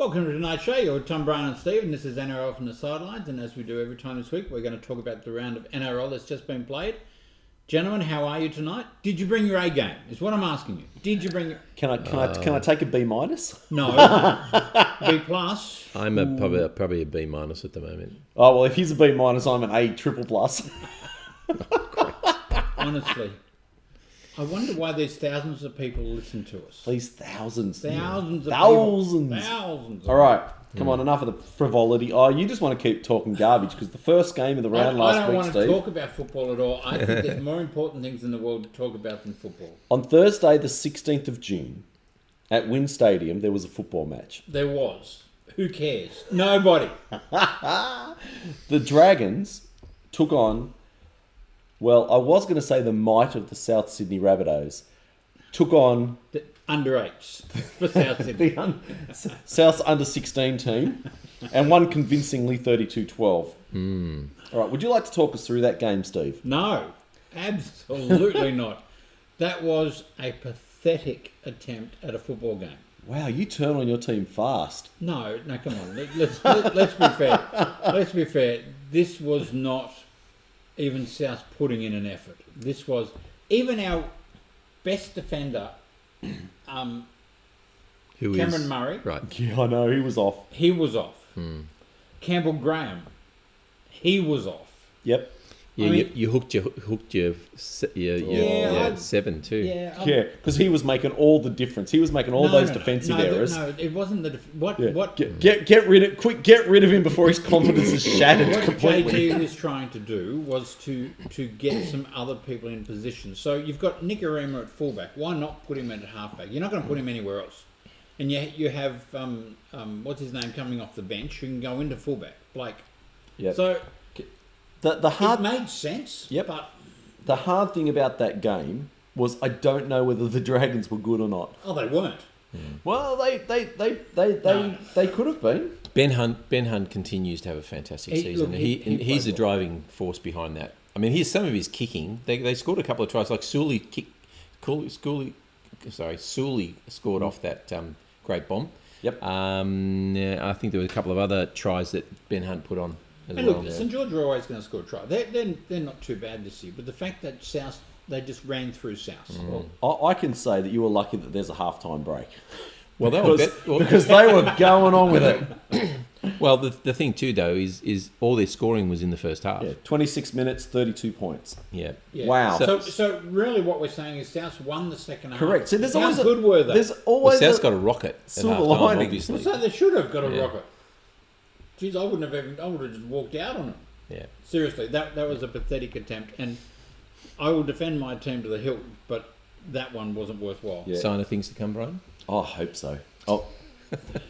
Welcome to tonight's show. You're Tom, Brian and Steve, and this is NRL from the Sidelines. And as we do every time this week, we're going to talk about the round of NRL that's just been played. Gentlemen, how are you tonight? Did you bring your A game? Is what I'm asking you. Did you bring your... Can I take a B minus? No. B plus. I'm probably a B minus at the moment. Oh well, if he's a B minus, I'm an A triple plus. Honestly. I wonder why there's thousands of people listen to us. These thousands. Thousands. All right. Come on, enough of the frivolity. Oh, you just want to keep talking garbage because the first game of the round last week, I don't want Steve. to talk about football at all. I think there's more important things in the world to talk about than football. On Thursday, the 16th of June, at Wynn Stadium, there was a football match. There was. Who cares? Nobody. The Dragons took on, well, I was going to say the might of the South Sydney Rabbitohs, took on... The under-8s for South Sydney. South's under-16 team, and won convincingly 32-12. All right, would you like to talk us through that game, Steve? No, absolutely not. That was a pathetic attempt at a football game. Wow, you turn on your team fast. No, come on. Let's be fair. Let's be fair. This was not even South putting in an effort. This was even our best defender, Cameron Murray. Right. Yeah, I know, he was off. He was off. Campbell Graham. He was off. Yep. Yeah, I mean, you hooked your 7 too. Yeah, because he was making all the difference. He was making all those defensive errors. No, it wasn't the what. Get rid of him before his confidence is shattered What completely. JT was trying to do was to get some other people in position. So you've got Nick Arima at fullback. Why not put him at halfback? You're not going to put him anywhere else. And you have what's his name coming off the bench who can go into fullback, Blake. Yep. So it made sense. Yep. But the hard thing about that game was I don't know whether the Dragons were good or not. oh, they weren't. Well, they could have been. Ben Hunt continues to have a fantastic season. He's the driving force behind that. I mean, here's some of his kicking. They scored a couple of tries. Like Sully scored off that great bomb. Yep. I think there were a couple of other tries that Ben Hunt put on as And well. look, St George are always going to score a try. They're not too bad this year. But the fact that South, they just ran through South. Well, I can say that you were lucky that there's a halftime break. Well, because they were going on with it. Well, the thing too, though, is all their scoring was in the first half. Yeah, 26 minutes, 32 points. Yeah. Wow. So really what we're saying is South won the second half. Correct. So there's How always good were they? There's always South's got a rocket at silver half-time, lining. obviously. So they should have got a rocket. Jeez, I would have just walked out on them. Yeah. Seriously, that was a pathetic attempt, and I will defend my team to the hilt, but that one wasn't worthwhile. Yeah. Sign of things to come, Brian? Oh, I hope so. Oh,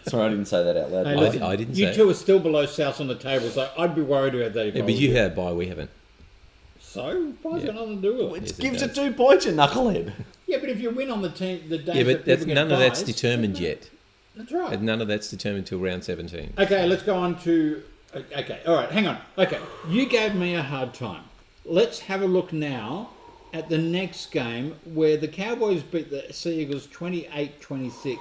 sorry, I didn't say that out loud. Hey, listen, I didn't say you two are still below South on the table, so I'd be worried about that if I Yeah, but was you had a bye, we haven't. So? Why's got nothing to do with it? It Yes, it gives you does. 2 points, you knucklehead. Yeah, but if you win on the day Yeah, but that people none get of that's buys, determined yet. That's right. And none of that's determined till round 17. Okay, let's go on to... Okay, all right, hang on. Okay, you gave me a hard time. Let's have a look now at the next game where the Cowboys beat the Sea Eagles 28-26.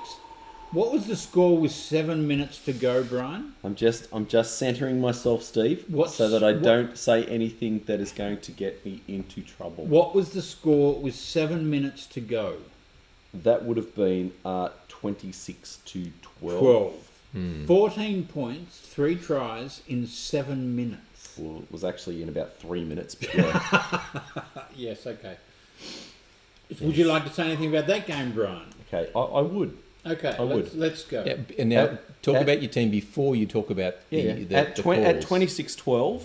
What was the score with 7 minutes to go, Brian? I'm just centering myself, Steve, so that I don't say anything that is going to get me into trouble. What was the score with 7 minutes to go? That would have been 26-12. 12. 14 points, 3 tries in 7 minutes. Well, it was actually in about 3 minutes. But yeah. Yes, okay. Would you like to say anything about that game, Brian? Okay, I would. Okay, let's go. Yeah, and now talk about your team before you talk about the At calls. 26-12,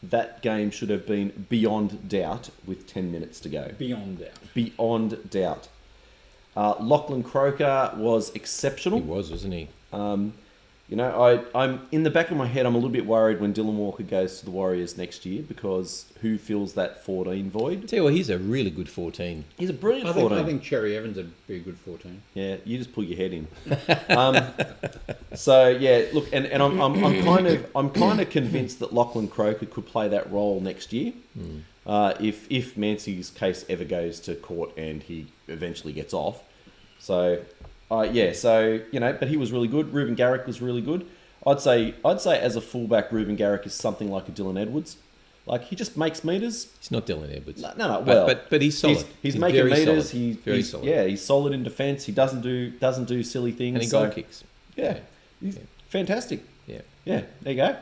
that game should have been beyond doubt with 10 minutes to go. Beyond doubt. Beyond doubt. Lachlan Croker was exceptional. He was, wasn't he? I'm in the back of my head, I'm a little bit worried when Dylan Walker goes to the Warriors next year because who fills that 14 void? Tell you what, he's a really good 14. He's a brilliant I 14. think Cherry Evans would be a good 14. Yeah, you just pull your head in. So yeah, look, and I'm kind of convinced that Lachlan Croker could play that role next year, if Mancy's case ever goes to court and he eventually gets off. So Yeah, so, but he was really good. Ruben Garrick was really good. I'd say as a fullback, Ruben Garrick is something like a Dylan Edwards. Like, he just makes meters. He's not Dylan Edwards. No. Well, but he's solid. He's making meters. Solid. He's solid. Yeah, he's solid in defence. He doesn't do silly things. And he goal kicks. Yeah, he's fantastic. Yeah. Yeah, there you go.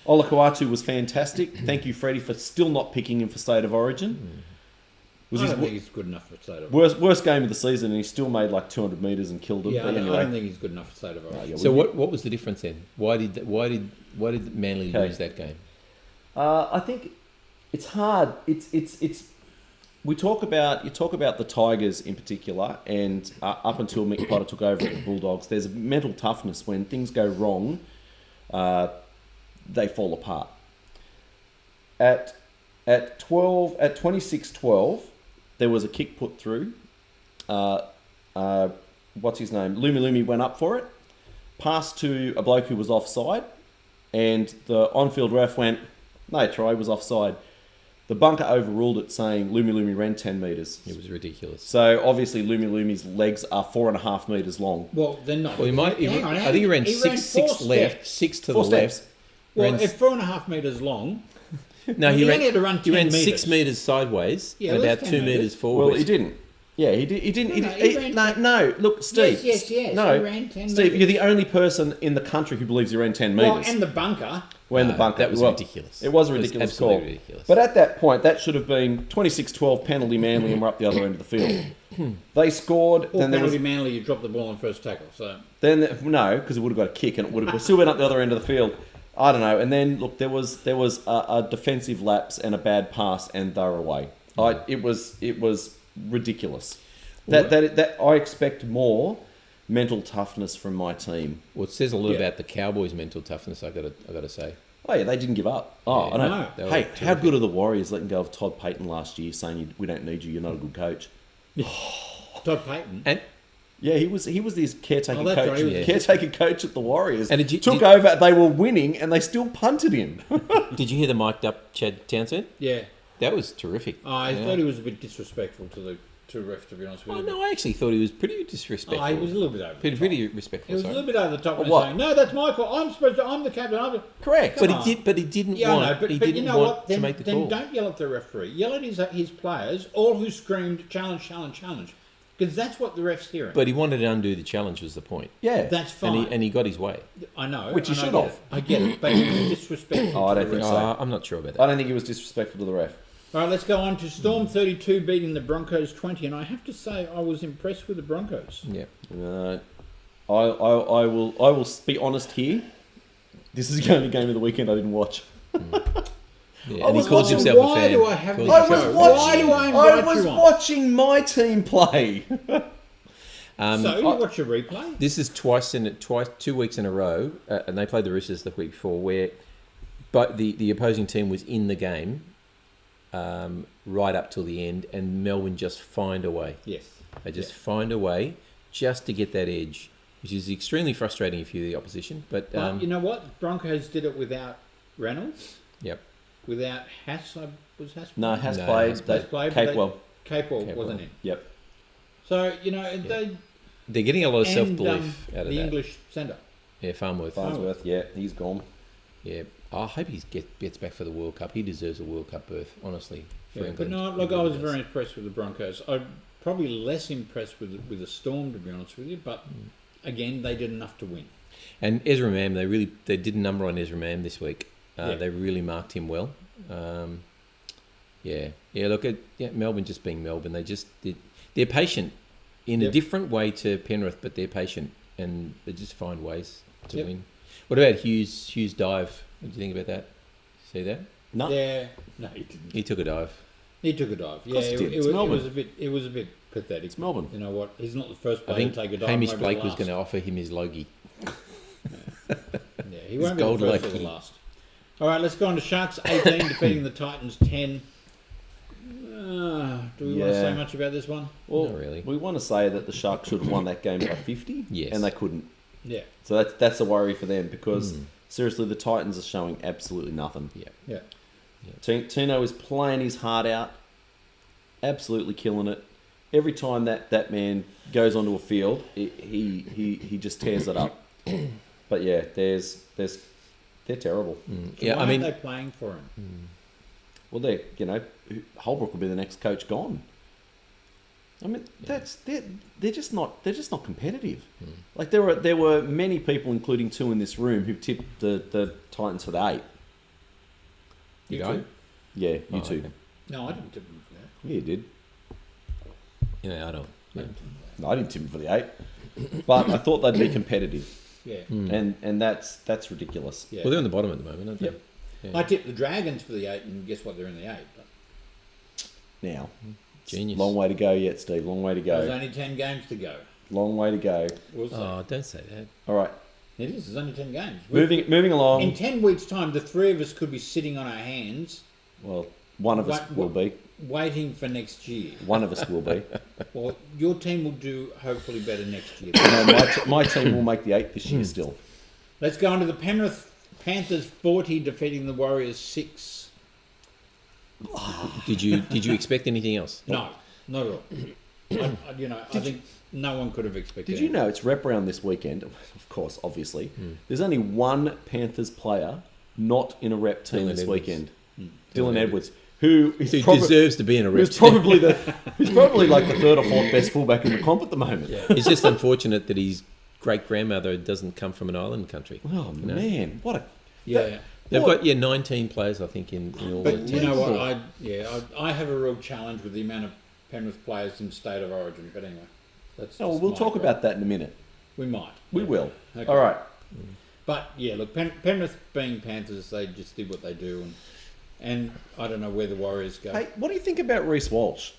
Ola Kawatu was fantastic. Thank you, Freddie, for still not picking him for State of Origin. I don't think he's good enough for State of Origin. Worst game of the season, and he still made like 200 metres and killed it. Yeah, But anyway. I don't think he's good enough for State of Origin. So what was the difference then? Why did Manly lose that game? I think it's hard. It's. You talk about the Tigers in particular, and up until Mick Potter took over at the Bulldogs, there's a mental toughness when things go wrong. They fall apart. At 26-12, there was a kick put through. What's his name? Lumi went up for it, passed to a bloke who was offside, and the on-field ref went, no try, was offside. The bunker overruled it, saying Lumi ran 10 metres. It was ridiculous. So obviously Lumi's legs are 4.5 metres long. Well, they're not. Well, I think he ran six left, six to Four the steps. left. Well, if 4.5 metres long, No, he only had to run 10 he ran metres. 6 metres sideways Yeah, and well, about that's 2 10 metres metres. forward. Well, he didn't. Yeah, he didn't. No, Look, Steve. Yes. No, He ran 10 Steve, metres. you're the only person in the country who believes he ran 10 metres. Well, and the bunker. When the bunker. that was ridiculous. It was a ridiculous absolutely call. ridiculous. But at that point, that should have been 26-12 penalty Manly, and we're up the other end of the field. They scored. Or Then there was penalty Manly, you dropped the ball on first tackle. So no, because it would have got a kick, and it would have still went up the other end of the field. I don't know. And then look, there was a defensive lapse and a bad pass, and they were away. It was ridiculous. That I expect more mental toughness from my team. Well, it says a lot about the Cowboys' mental toughness. I got to say. Oh yeah, they didn't give up. Oh, Yeah, I know. no. They were Hey, terrific. how good are the Warriors letting go of Todd Payton last year, saying we don't need you, you're not a good coach. Todd Payton. And Yeah, he was this caretaker Oh, that's coach. right, he was- Caretaker coach at the Warriors. And took over. They were winning, and they still punted him. did you hear the mic'd up Chad Townsend? Yeah. That was terrific. I Yeah. thought he was a bit disrespectful to the ref, to be honest with Oh you. no, I actually thought he was pretty disrespectful. He was a little bit over. pretty respectful. It was a sorry. little bit over the top when What? saying, "No, that's my call. I'm the captain." Correct. But Come on. he didn't Yeah, want. I know, but he you didn't know want what? Then, to make the then call. don't yell at the referee. Yell at his players, all who screamed challenge, challenge, challenge, because that's what the ref's hearing. But he wanted to undo the challenge. Was the point? Yeah. that's fine. And he got his way. I know, Which he and I should get have. it. I get it, but it was disrespectful. Oh, I to don't the think ref. so. I'm not sure about I that. don't think he was disrespectful to the ref. All right, let's go on to Storm 32 beating the Broncos 20, and I have to say I was impressed with the Broncos. Yeah. I will be honest here. This is the only game of the weekend I didn't watch. Yeah, I and he was calls watching- himself a why fan. do I have Calls this I himself was a Why watching. do I I invite was you on? watching my team play. So you watch a replay? This is 2 weeks in a row, and they played the Roosters the week before, where but the opposing team was in the game right up till the end, and Melbourne just find a way. Yes. They just find a way just to get that edge, which is extremely frustrating if you're the opposition. But Well, you know what? Broncos did it without Reynolds, yep, without Haas. Was Haas? No, has No, played. has They played, but Capewell. Capewell wasn't in. Yep. So they're getting a lot of and, self belief out of the that. English centre. Yeah, Farnworth. Farnsworth. Yeah, he's gone. Yeah, I hope he gets back for the World Cup. He deserves a World Cup berth, honestly. For Yeah, but England. no, He look, I really was does. very impressed with the Broncos. I'm probably less impressed with the Storm, to be honest with you. But again, they did enough to win. And Ezra Mam, they did a number on Ezra Mam this week. Yeah. They really marked him well. Look at Melbourne just being Melbourne. They're patient in a Yep. different way to Penrith, but they're patient and they just find ways to Yep. win. What about Hughes' dive? What do you think about that? See that? No. Yeah, no, he didn't. He took a dive. He took a dive. Yeah, course he it, did. it It's was, Melbourne. it was a bit pathetic. It's Melbourne. You know what? He's not the first I player think to take a dive. Hamish won't be Blake the was last. going to offer him his Logie. Yeah, he won't be the gold first or Logie. the last. All right, let's go on to Sharks 18 defeating the Titans 10. Do we want to say Yeah. much about this one? Well, Not really. we want to say that the Sharks should have won that game by 50. Yes. And they couldn't. Yeah, So that's a worry for them because seriously, the Titans are showing absolutely nothing. Yeah. yeah. Tino is playing his heart out, absolutely killing it. every time that man goes onto a field, he just tears it up. But yeah, they're terrible. So why aren't they playing for him? Well, Holbrook will be the next coach gone. I mean, they're just not competitive. Like there were many people, including 2 in this room, who tipped the Titans for the 8. You Did I? too? Yeah, you two. Okay. No, I didn't tip them for that. Yeah, you did. Yeah, I don't. Yeah. No, I didn't tip them for the 8, but I thought they'd be competitive, Yeah. and that's ridiculous. Yeah. Well, they're on the bottom at the moment, aren't they? Yep. Yeah. I tipped the Dragons for the 8, and guess what? They're in the 8. Now, Genius. long way to go yet, Steve. Long way to There's go. only 10 games to go. Long way to go. We'll see. Oh, don't say that. All right, It is. There's only 10 games. moving along. In 10 weeks' time, the 3 of us could be sitting on our hands, Well, one of us will be. waiting for next year. One of us will be. Well, your team will do hopefully better next year. No, my team will make the 8 this year still. Let's go on to the Penrith Panthers 40 defeating the Warriors 6. Did you expect anything else? No, not at all. I think no one could have expected. Did you know it's rep round this weekend? Of course, obviously. There's only one Panthers player not in a rep team Dylan this Edwards. weekend. Dylan Edwards, who is He probably, deserves to be in a rep who's probably like the 3rd or 4th best fullback in the comp at the moment. It's just unfortunate that his great grandmother doesn't come from an island country. Oh You know? man, what a Yeah. They've got 19 players, I think, in all. But the you know teams. what? I have a real challenge with the amount of Penrith players in state of origin. But anyway, that's. Oh, just we'll my talk gripe. about that in a minute. We might. We will. Okay. All right. But yeah, look, Penrith being Panthers, they just did what they do, and I don't know where the Warriors go. Hey, what do you think about Reece Walsh?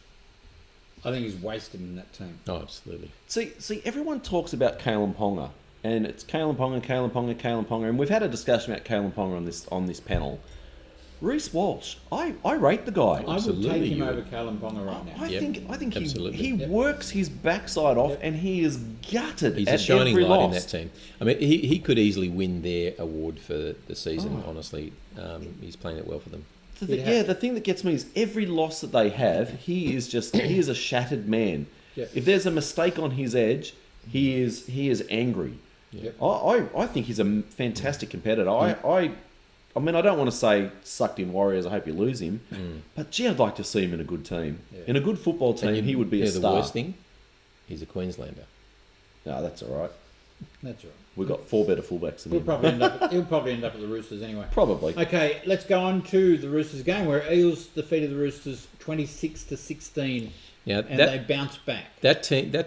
I think he's wasted in that team. Oh, absolutely. See, everyone talks about Kalen Ponga, and it's Kalen Ponga, and we've had a discussion about Kalen Ponga on this panel. Reece Walsh, I rate the guy. I would Absolutely, take him you over would. Callum Ponga right now. I think absolutely. he Yep. works his backside off, and he is gutted He's at a shining every light loss. in that team. I mean, he could easily win their award for the season, honestly. He's playing it well for them. The thing that gets me is every loss that they have, he is a shattered man. Yep. If there's a mistake on his edge, he is angry. Yep. I think he's a fantastic competitor. I mean, I don't want to say sucked in Warriors. I hope you lose him, but gee, I'd like to see him in a good team, in a good football team. He would be a the star. worst thing, he's a Queenslander. No, that's all right. That's right. We've got 4 better fullbacks than He'll him. probably end up at the Roosters anyway. Probably. Okay, let's go on to the Roosters game where Eels defeated the Roosters 26-16, Now and they bounced back. that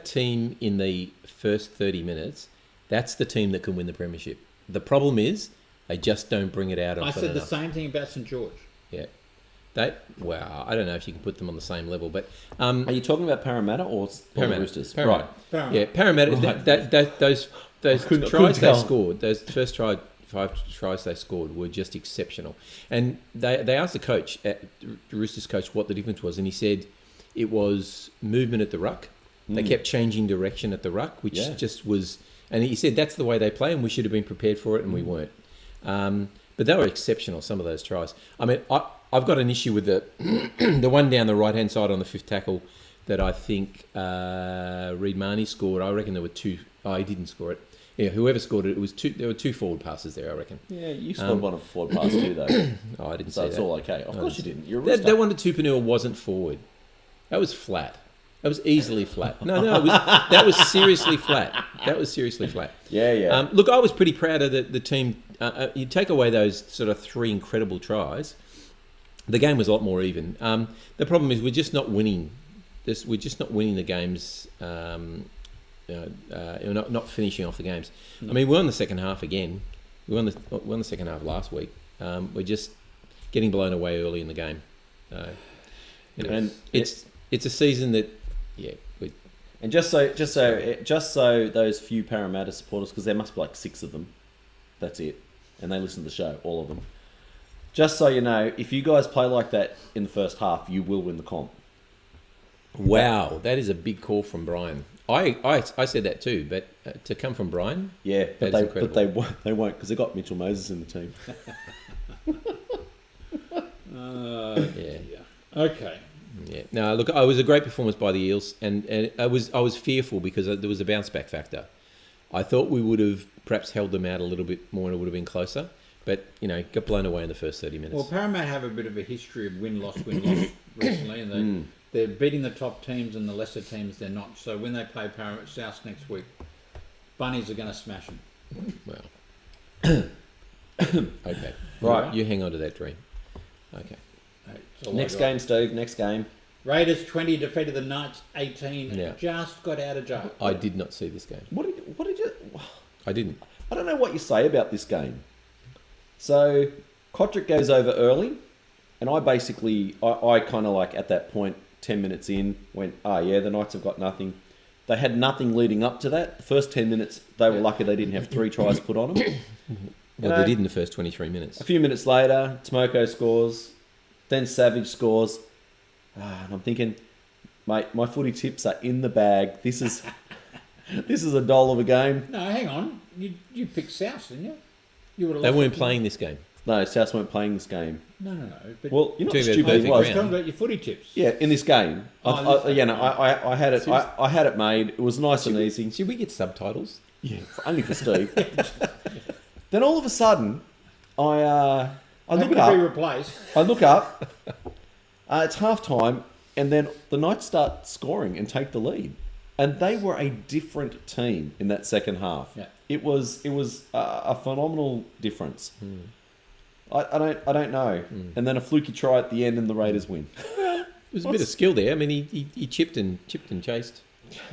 team in the first 30 minutes, that's the team that can win the premiership. The problem is they just don't bring it out. I often said the enough. same thing about St George. Yeah, I don't know if you can put them on the same level, but Are you talking about Parramatta or Parramatta. Roosters? Parramatta. Right. Parramatta. Yeah, Parramatta. Those couldn't tries they tell. scored, those first 5 tries they scored were just exceptional. And they asked the coach, the Roosters coach, what the difference was, and he said it was movement at the ruck. They kept changing direction at the ruck, which just was. And he said that's the way they play, and we should have been prepared for it, and we weren't. But they were exceptional, some of those tries. I mean, I've got an issue with the the one down the right-hand side on the 5th tackle that I think Reid Marnie scored. I reckon there were 2. Oh, he didn't score it. Yeah, whoever scored it, there were 2 forward passes there, I reckon. Yeah, you scored one of the forward pass too, though. Oh, I didn't So say it's that. all okay. Of course you didn't. You're a That, Rooster. that one to Tupanua wasn't forward. That was flat. That was easily flat. No, that was seriously flat. That was seriously flat. Yeah. Look, I was pretty proud of the team. You take away those sort of 3 incredible tries, the game was a lot more even. The problem is we're just not winning. We're just not winning the games. Not finishing off the games. I mean, we're on the second half again. We won the second half last week. We're just getting blown away early in the game. And it's a season that, And just so those few Parramatta supporters, because there must be like 6 of them, that's it, and they listen to the show, all of them. Just so you know, if you guys play like that in the first half, you will win the comp. Wow, that is a big call from Brian. I said that too, but to come from Brian, Yeah, but That is incredible. they won't because they got Mitchell Moses in the team. yeah. Okay, Yeah. No, look, it was a great performance by the Eels, and I was fearful because there was a bounce back factor. I thought we would have perhaps held them out a little bit more and it would have been closer, but got blown away in the first 30 minutes. Well, Parramatta have a bit of a history of win-loss recently, and they're beating the top teams and the lesser teams they're not. So when they play Parramatta South next week, Bunnies are going to smash them. Well, okay, Right. You hang on to that dream. Okay. That's all I Next got. game, Steve. Next game. Raiders 20 defeated the Knights 18. Yeah. Just got out of jail. I did not see this game. What did you? I didn't. I don't know what you say about this game. So, Kotrick goes over early, and I kind of like at that point, 10 minutes in, went, the Knights have got nothing. They had nothing leading up to that. The first 10 minutes, they were lucky they didn't have 3 tries put on them. Well, they did in the first 23 minutes. A few minutes later, Tomoko scores, then Savage scores. And I'm thinking, mate, my footy tips are in the bag. This is a doll of a game. No, hang on. You picked South, didn't you? You would have They lost weren't it. playing this game. No, South weren't playing this game. No. But Well, you're not Talking about stupid. It perfect was. I'm talking about your footy tips. Yeah, in this game, Oh, I had it. I had it made. It was nice and easy. Should we get subtitles? Yeah, only for Steve. Then all of a sudden, I They look could up. be replaced. I look up. It's half time, and then the Knights start scoring and take the lead. And they were a different team in that second half. Yeah. It was a phenomenal difference. I don't know. And then a fluky try at the end, and the Raiders win. There was a bit of skill there. I mean, he chipped and chased.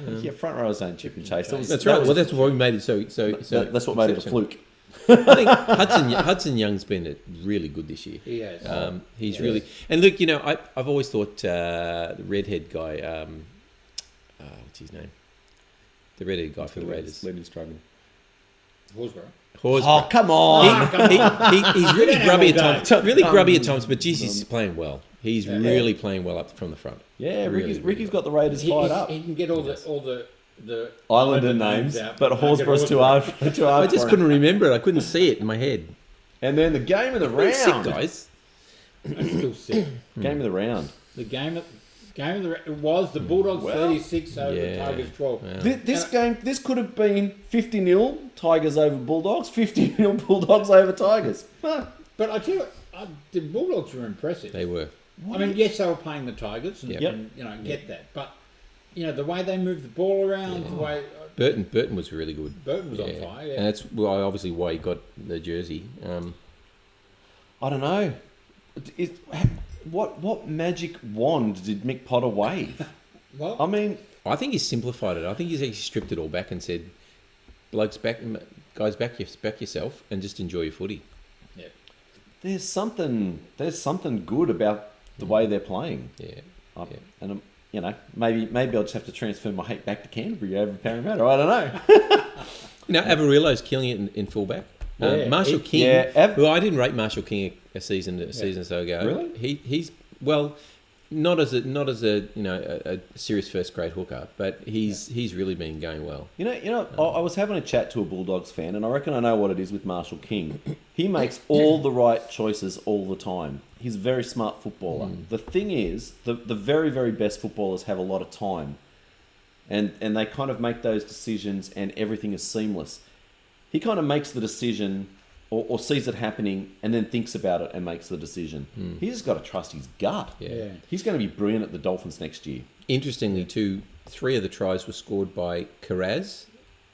Yeah, front rowers don't chip and chase. That's right. Well, that's why we made it so. That's what made it a exceptional. fluke. I think Hudson Young's been really good this year. He has. He's really, and look, I've always thought the redhead guy, what's his name? The redhead guy for the Raiders. Leading struggling. Horsburgh. Oh, come on. He's really don't grubby have at all times. day. Really grubby at times, but geez, he's playing well. He's really playing well up from the front. Yeah, Really, Ricky's got the Raiders fired up. He can get all the Islander names, out, but Horsburgh's too hard. Too hard I just for couldn't him. remember it. I couldn't see it in my head. And then the game of the round. Sick, guys. I'm still sick. Game of the round. The game of the was the Bulldogs 36 over the Tigers 12. Yeah. This could have been 50-0 Tigers over Bulldogs, 50-0 Bulldogs over Tigers. Huh. But I tell you what, the Bulldogs were impressive. They were. I mean, yes, they were playing the Tigers, and, Yep. and get that. But the way they moved the ball around, the way Burton was really good. Burton was on fire. Yeah. And that's obviously why he got the jersey. I don't know. What magic wand did Mick Potter wave? Well, I mean, I think he's simplified it. I think he's actually stripped it all back and said, "Blokes, guys, back yourself and just enjoy your footy." yeah. there's something good about the way they're playing. Yeah. And maybe I'll just have to transfer my hate back to Canterbury over Parramatta. I don't know. Avarilla's killing it in fullback. Marshall King, who I didn't rate Marshall King a season or so ago. Really? He's not as a serious first grade hooker, but he's really been going well. I was having a chat to a Bulldogs fan, and I reckon I know what it is with Marshall King. He makes all the right choices all the time. He's a very smart footballer. The thing is, the very, very best footballers have a lot of time, and they kind of make those decisions, and everything is seamless. He kind of makes the decision or sees it happening and then thinks about it and makes the decision. He's just got to trust his gut. Yeah. He's going to be brilliant at the Dolphins next year. Interestingly, too, 3 of the tries were scored by Carraz,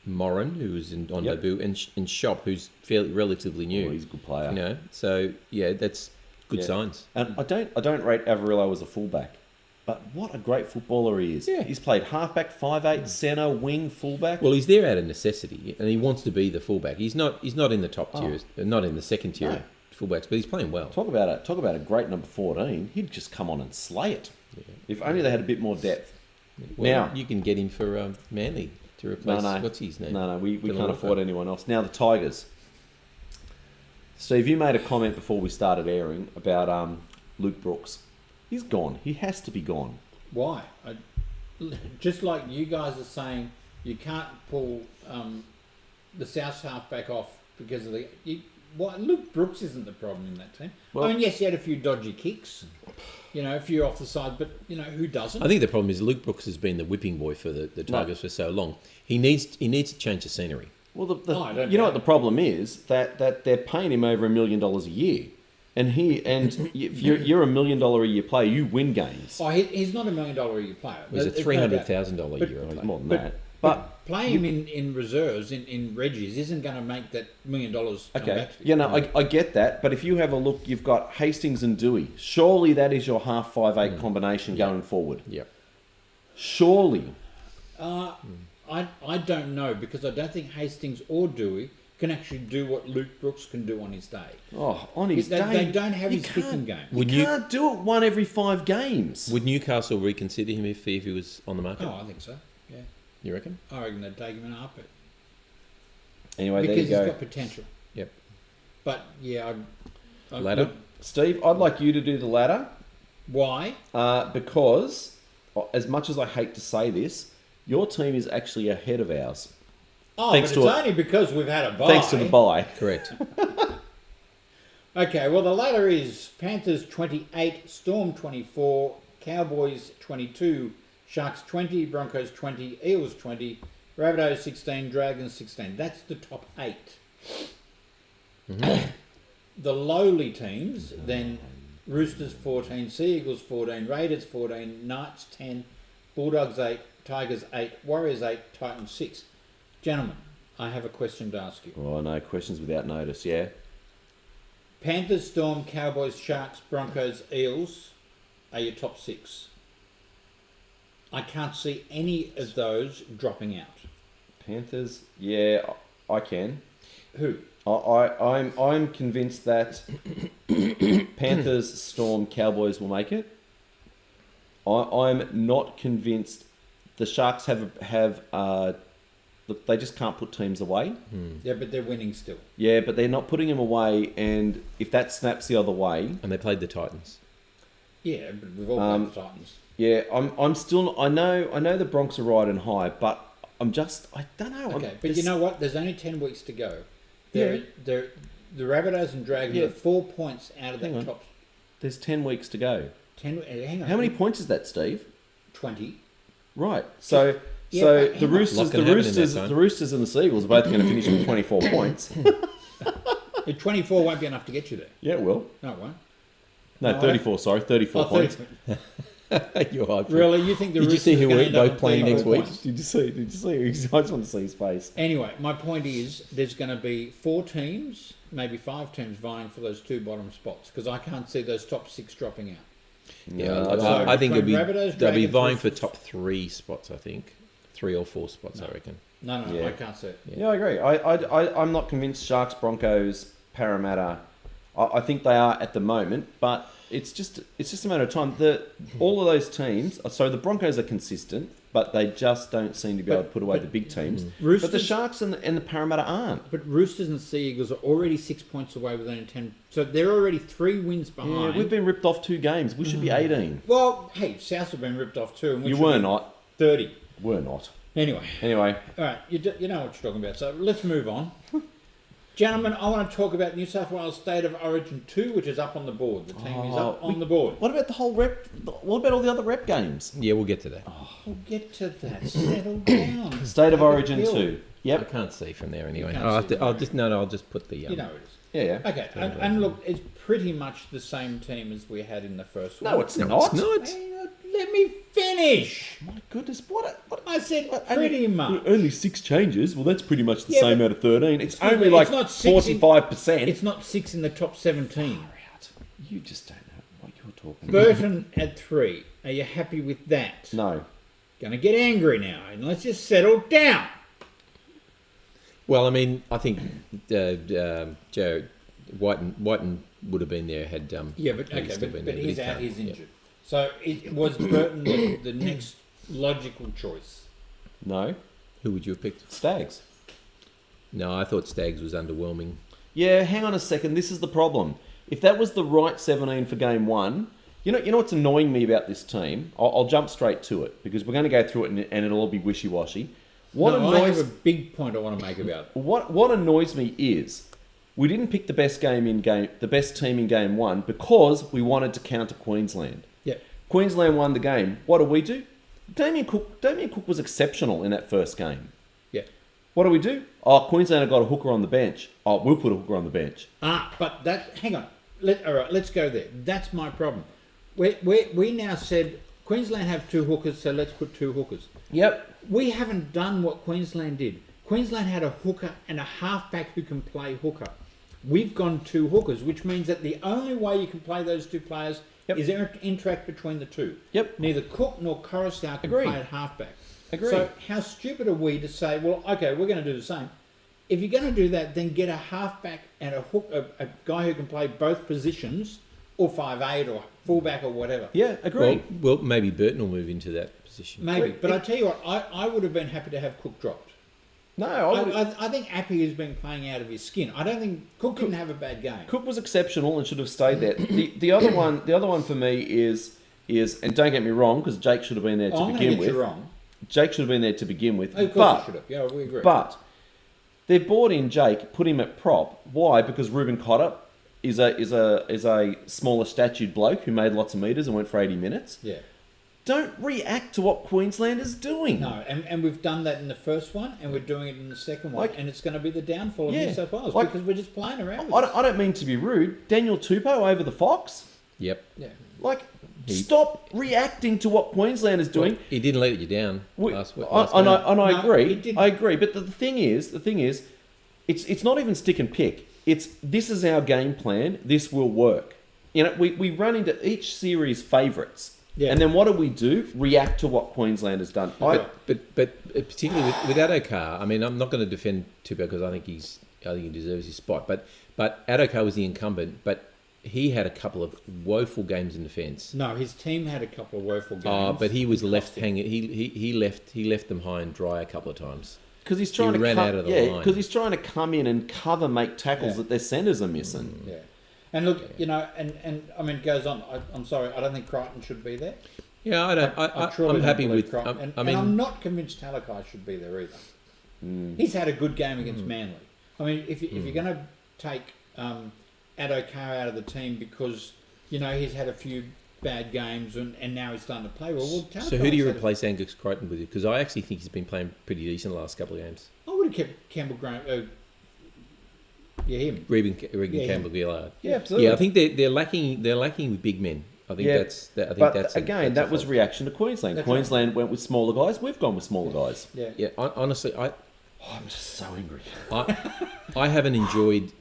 Moran, who was on debut, and Shop, who's relatively new. Oh, he's a good player. So that's good signs. And I don't rate Avarillo as a fullback, but what a great footballer he is. Yeah. He's played halfback, 5'8", centre, wing, fullback. Well, he's there out of necessity, and he wants to be the fullback. He's not in the top tier, not in the second tier fullbacks, but he's playing well. Talk about a great number 14. He'd just come on and slay it. Yeah. If only they had a bit more depth. Well, now you can get him for Manly to replace what's his name? No, we can't afford anyone else. Now the Tigers. Steve, you made a comment before we started airing about Luke Brooks. He's gone. He has to be gone. Why? Just like you guys are saying, you can't pull the South halfback off because of Luke Brooks isn't the problem in that team. Well, I mean, yes, he had a few dodgy kicks, You know, if you're off the side, but you know who doesn't? I think the problem is Luke Brooks has been the whipping boy for the Tigers for so long. He needs to change the scenery. Well, I don't you know know. what the problem is? That they're paying him over $1 million a year. And if you're $1 million a year player, you win games. Oh, he's not $1 million a year player. He's a There's no doubt. $300,000 a year He's player. more than But- that. But playing him in reserves, in Reggie's, isn't going to make that $1 million come Okay, back to you. I get that, but if you have a look, you've got Hastings and Dewey. Surely that is your half 5'8" combination going forward. Yep. Surely. I don't know, because I don't think Hastings or Dewey can actually do what Luke Brooks can do on his day. Oh, on his They day, don't have you his kicking can't- game. You can't do it one every 5 games. Would Newcastle reconsider him if he was on the market? Oh, I think so. Yeah, You reckon? I reckon they'd take him in a heartbeat Anyway, because there you he's go. got potential. Yep. But yeah, Ladder? look, Steve, I'd like you to do the ladder why? because, as much as I hate to say this, your team is actually ahead of ours. Oh, Thanks but to it's it. only because we've had a bye. Thanks to the bye. Correct. Okay, well, the ladder is Panthers 28, Storm 24, Cowboys 22, Sharks 20, Broncos 20, Eels 20, Rabbitohs 16, Dragons 16. That's the top 8. The lowly teams, then Roosters 14, Sea Eagles 14, Raiders 14, Knights 10, Bulldogs 8, Tigers 8, Warriors 8, Titans 6. Gentlemen, I have a question to ask you. Oh, no, questions without notice, yeah? Panthers, Storm, Cowboys, Sharks, Broncos, Eels are your top 6. I can't see any of those dropping out. Panthers, yeah, I can. Who? I'm convinced that Panthers, Storm, Cowboys will make it. I'm not convinced the Sharks have look, they just can't put teams away. Yeah, but they're winning still. Yeah, but they're not putting them away, and if that snaps the other way, And they played the Titans. Yeah, but we've all played the Titans. yeah, I'm still. I know the Bronx are riding high, but I don't know. Okay, but you know what? There's only 10 weeks to go. The Rabbitohs and Dragons Yeah. are 4 points out of Hang that on. top There's 10 weeks to go. 10. Hang on. How many points is that, Steve? 20. Right. So Yeah, so but the hang on. Roosters, Lot the can happen in Roosters, that time. the Roosters and the Seagulls are both going to finish with 24 points. The 24 won't be enough to get you there. Yeah, it will. No, it won't. No, No, 34. Sorry, 34 Oh, points. 30. You're hard. Really? You think the Did you see Roosters who are gonna we're end up both with playing 34 next week? points? Did you see? I just want to see his face. Anyway, my point is there's going to be 4 teams, maybe 5 teams vying for those 2 bottom spots because I can't see those top 6 dropping out. Yeah, No, I think between they'll Rabbitohs, be Dragons, vying for Roosters. top 3 spots. I think 3 or 4 spots. I reckon. No, Yeah. I can't see it. Yeah, I agree. I'm not convinced Sharks, Broncos, Parramatta. I think they are at the moment, but it's just a matter of time. All of those teams. So the Broncos are consistent, but they just don't seem to be able to put away the big teams. But the Roosters- Sharks and the Parramatta aren't. But Roosters and Sea Eagles are already 6 points away with only 10. So they're already 3 wins Yeah, behind. we've been ripped off 2 games. We should be 18. Well, hey, South have been ripped off too. And we You should were be not. 30. We're not. Anyway, Anyway, all right, you know what you're talking about. So let's move on. Gentlemen, I want to talk about New South Wales State of Origin 2, which is up on the board. The team is up on the board. what about the whole rep? What about all the other rep games? Yeah, we'll get to that. We'll get to that. Settle down. State of Have a Origin pill. 2. I Yep. can't see from there anyway. can't I'll, see have to, I'll from just no. I'll just put the. You know it is. Yeah, yeah. Okay, and look, it's pretty much the same team as we had in the first one. No, it's No, not. it's not. Hang on, let me finish. My goodness, what? I said What- pretty much. Only 6 changes. Well, that's pretty much the Yeah, same but out of 13. It's Excuse only me, like it's not 6 in- 45%. It's not 6 in the top 17. You just don't know what you're talking about. Burton at 3. Are you happy with that? No. Gonna get angry now, and let's just settle down. Well, I mean, I think Jared Whiten would have been there had. Yeah, but had he okay, still but, been but there, he's he out. can't. He's Yeah. injured. So it was Burton the next logical choice. No. Who would you have picked? Stags. No, I thought Staggs was underwhelming. Yeah, hang on a second. This is the problem. If that was the right 17 for game 1, you know what's annoying me about this team? I'll jump straight to it because we're going to go through it and it'll all be wishy-washy. What No, I have annoys a big point I want to make about it. what annoys me is we didn't pick the best team in game 1 because we wanted to counter Queensland. Queensland won the game. What do we do? Damien Cook was exceptional in that first game. Yeah. What do we do? Oh, Queensland have got a hooker on the bench. Oh, we'll put a hooker on the bench. But hang on. All right, let's go there. That's my problem. We now said Queensland have 2 hookers, so let's put 2 hookers. Yep. We haven't done what Queensland did. Queensland had a hooker and a halfback who can play hooker. We've gone 2 hookers, which means that the only way you can play those 2 players is interact between the 2. Yep. Neither Cook nor Coruscant can Agreed. play at halfback. Agreed. So how stupid are we to say, well, okay, we're going to do the same. If you're going to do that, then get a halfback and a guy who can play both positions, or 5'8", or fullback, or whatever. Yeah, agreed. Well, maybe Burton will move into that position. Maybe, but I tell you what, I would have been happy to have Cook dropped. No, I think Appy has been playing out of his skin. I don't think Cook didn't have a bad game. Cook was exceptional and should have stayed there. The other one for me is, and don't get me wrong, because Jake should have been there to I'm begin get with. You wrong. Jake should have been there to begin with. Of course he should have. Yeah, we agree. But they brought in Jake, put him at prop. Why? Because Ruben Cotter is a smaller statured bloke who made lots of meters and went for 80 minutes. Yeah. Don't react to what Queensland is doing. No, and we've done that in the first one, and we're doing it in the second one, and it's going to be the downfall of New South Wales because we're just playing around with it. I don't mean to be rude. Daniel Tupou over the Fox. Yep. Yeah. Stop reacting to what Queensland is doing. Well, he didn't let you down last week. I agree. I agree. But the thing is, it's not even stick and pick. This is our game plan. This will work. We run into each series favourites. Yeah. And then what do? React to what Queensland has done. But particularly with Adokar, I mean, I'm not going to defend Tupou because I think he deserves his spot. But Adokar was the incumbent, but he had a couple of woeful games in defence. No, his team had a couple of woeful games. Oh, but he was left hanging. He left them high and dry a couple of times. Because he's trying out of the line. Because he's trying to come in and make tackles that their centres are missing. Yeah. And look, and I mean, it goes on. I'm sorry, I don't think Crichton should be there. Yeah, I don't. I'm happy with Crichton. And I'm not convinced Talakai should be there either. He's had a good game against Manly. I mean, if you're going to take Adokar out of the team because he's had a few bad games and now he's starting to play well. So who do you replace Angus Crichton with? Because I actually think he's been playing pretty decent the last couple of games. I would have kept Campbell Graham. Him. Regan Campbell-Gillard. Yeah, absolutely. Yeah, I think they're lacking with big men. I think that's. That was reaction to Queensland. That's Queensland went with smaller guys. We've gone with smaller guys. Yeah. Yeah. Honestly, I'm just so angry. I haven't enjoyed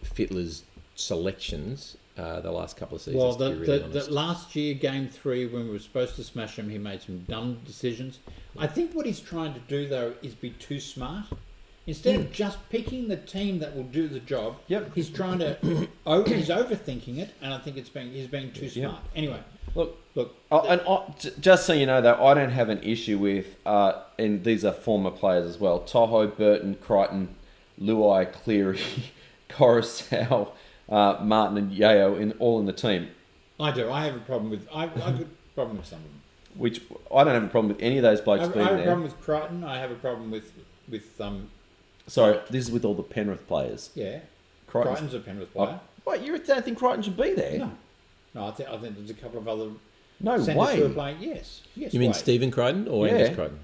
Fittler's selections the last couple of seasons. Well, the last year, Game 3, when we were supposed to smash him, he made some dumb decisions. I think what he's trying to do though is be too smart. Instead of just picking the team that will do the job, he's trying to. He's overthinking it, and I think he's being too smart. Anyway, look. Just so you know, though, I don't have an issue with, and these are former players as well: Toho, Burton, Crichton, Luai, Cleary, Coruscant, Martin, and Yeo, all in the team. I do. I have a problem with. I've got a problem with some of them. Which I don't have a problem with any of those blokes being there. I have a problem with Crichton. I have a problem with. Sorry, this is with all the Penrith players. Yeah, Crichton's a Penrith player. What, you don't think Crichton should be there? No, I think there's a couple of other centres who are playing. Yes. You mean Stephen Crichton or Angus Crichton?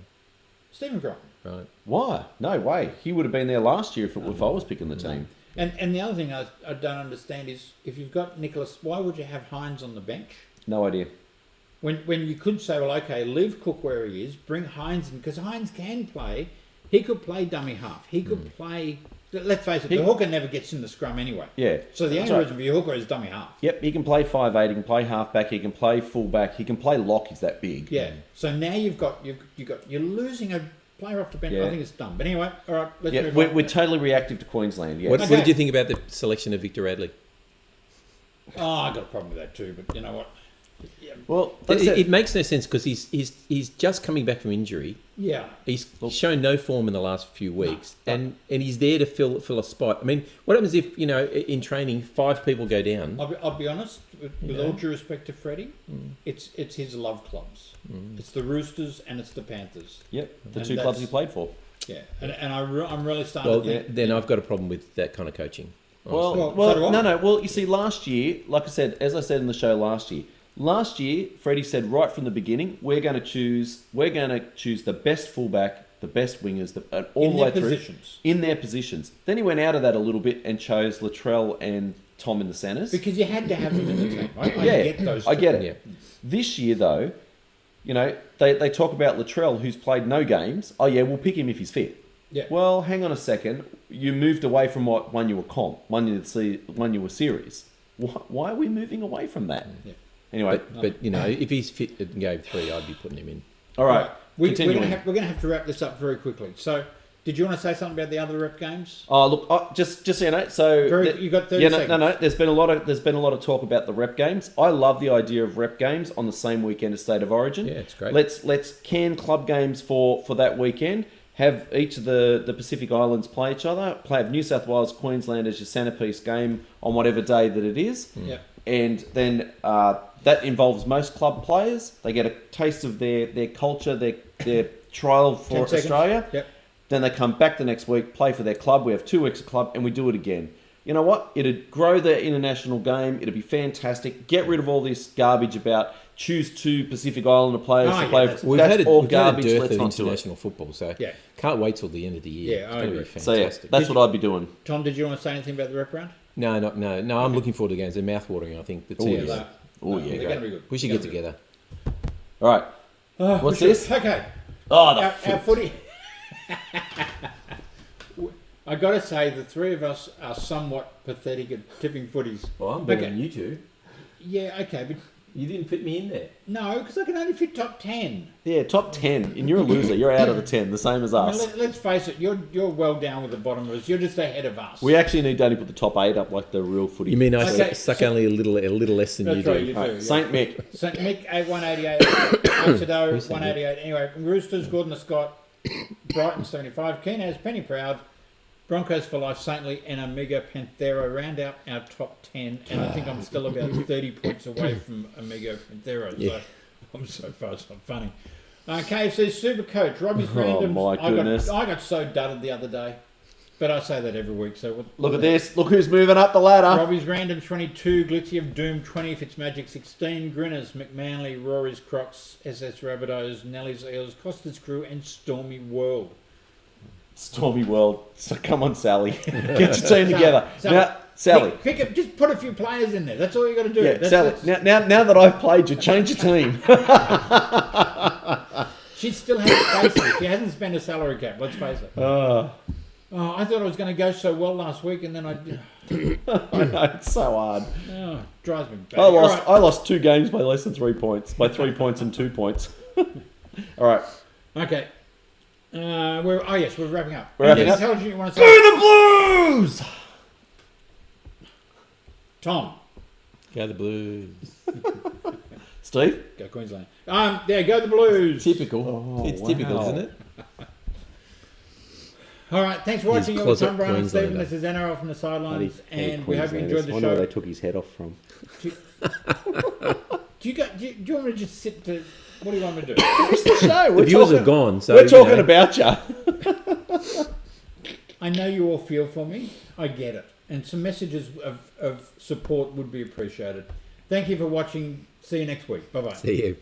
Stephen Crichton. Right. Why? No way. He would have been there last year if I was picking the team. And the other thing I don't understand is if you've got Nicholas, why would you have Hines on the bench? No idea. When you could say, well, okay, leave Cook where he is, bring Hines in, because Hines can play. He could play dummy half. He could play. Let's face it, the hooker never gets in the scrum anyway. Yeah. So the only reason for your hooker is dummy half. Yep. He can play 5'8". He can play halfback. He can play fullback. He can play lock. He's that big. Yeah. So now you're losing a player off the bench. Yeah. I think it's dumb. But anyway, all right. Let's move on. We're totally reactive to Queensland. Yeah. What did you think about the selection of Victor Radley? Oh, I got a problem with that too. But you know what? Yeah. Well, it makes no sense because he's just coming back from injury. Yeah, he's shown no form in the last few weeks, and he's there to fill a spot. I mean, what happens if in training 5 people go down? I'll be honest, with all due respect to Freddie, it's his love clubs. It's the Roosters and it's the Panthers. Yep, the 2 clubs he played for. Yeah, and I'm really starting to think... Then I've got a problem with that kind of coaching. Well, no. Well, you see, last year, as I said in the show last year, Last year, Freddie said right from the beginning, we're going to choose the best fullback, the best wingers, and all the way through positions. in their positions. Then he went out of that a little bit and chose Latrell and Tom in the centres. Because you had to have them in the team. I get those two. I get it. Yeah. This year, though, you know, they talk about Latrell, who's played no games. Oh, yeah, we'll pick him if he's fit. Yeah. Well, hang on a second. You moved away from what won you a comp, won you a series. Why are we moving away from that? Yeah. Anyway. But you know, if he's fit in game 3, I'd be putting him in. All right. We're Continuing. going to have to wrap this up very quickly. So, did you want to say something about the other rep games? Oh, look, just so you know, so You got 30 seconds. No. There's been a lot of talk about the rep games. I love the idea of rep games on the same weekend as State of Origin. Yeah, it's great. Let's can club games for that weekend. Have each of the Pacific Islands play each other. Have New South Wales, Queensland as your centrepiece game on whatever day that it is. Yeah. And then that involves most club players. They get a taste of their culture, their trial for 10 seconds. Australia. Yep. Then they come back the next week, play for their club. We have 2 weeks of club, and we do it again. You know what? It'd grow the international game. It'd be fantastic. Get rid of all this garbage about choose 2 Pacific Islander players to play. We've had a dearth Let's of not do it. international football, so Yeah. can't wait till the end of the year. Yeah, It's I going to be agree. So yeah, fantastic. that's what I'd be doing. Tom, did you want to say anything about the rep round? No, I'm looking forward to the games. They're mouth-watering, I think. The two yeah. of them. Oh, yeah, they're great. going to be good. We should They're get gonna together. All right. be good. What's we should. this? Okay. Oh, Our footy. I got to say, the three of us are somewhat pathetic at tipping footies. Well, I'm better Okay. than you two. Yeah, okay, but You didn't fit me in there. no, because I can only fit top 10. Yeah, top 10. And you're a loser. You're out of the 10, the same as I mean, us. let's face it, you're well down with the bottom of us. You're just ahead of us. We actually need to only put the top 8 up like the real footy. You mean I Okay, suck so- only a little less than That's you do? right, you do. All right, yeah. St. Mick. St. Mick, 188. Oxado, Who's St. 188. Anyway, Roosters, Gordon Scott, Brighton, 75. Keenaz, Penny Proud, Broncos for Life, Saintly, and Amiga Panthero round out our top 10. And I think I'm still about 30 points away from Amigo Panthero. Yeah. So I'm so far, it's not funny. KFC Super Coach, Robbie's Oh, Randoms. my goodness. I got so dudded the other day. But I say that every week. So Look at this. Look who's moving up the ladder. Robbie's Random 22, Glitzy of Doom 20, Fitzmagic 16, Grinners, McManly, Rory's Crocs, SS Rabbitohs, Nelly's Eels, Costa's Crew, and Stormy World. Stormy World. So come on, Sally. Get your team together. Now, Sally. Pick up, just put a few players in there. That's all you got to do. Yeah, That's- Sally. that's- Now that I've played you, change your team. She still hasn't faced it. She hasn't spent a salary cap, let's face it. Oh, I thought it was going to go so well last week, and then I know, it's so hard. oh, drives me back. I lost. All I lost 2 games by less than 3 points. By 3 points and 2 points. All right. right. Okay. We're wrapping up. We're wrapping Anything up. intelligent you want to Go say? the Blues! Tom. Go the Blues. Steve? Go Queensland. There, go the Blues. Typical. It's typical, isn't it? All right, thanks for watching. He's You're with closet Tom Brown and Stephen. Queenslander. This is NRL from the Sidelines, and we hope you enjoyed the I know where show. they took his head off from. Do you want me to just sit to... What do you want me to do? It's the show. The viewers have gone, so We're talking you know. about you. I know you all feel for me. I get it. And some messages of support would be appreciated. Thank you for watching. See you next week. Bye-bye. See you.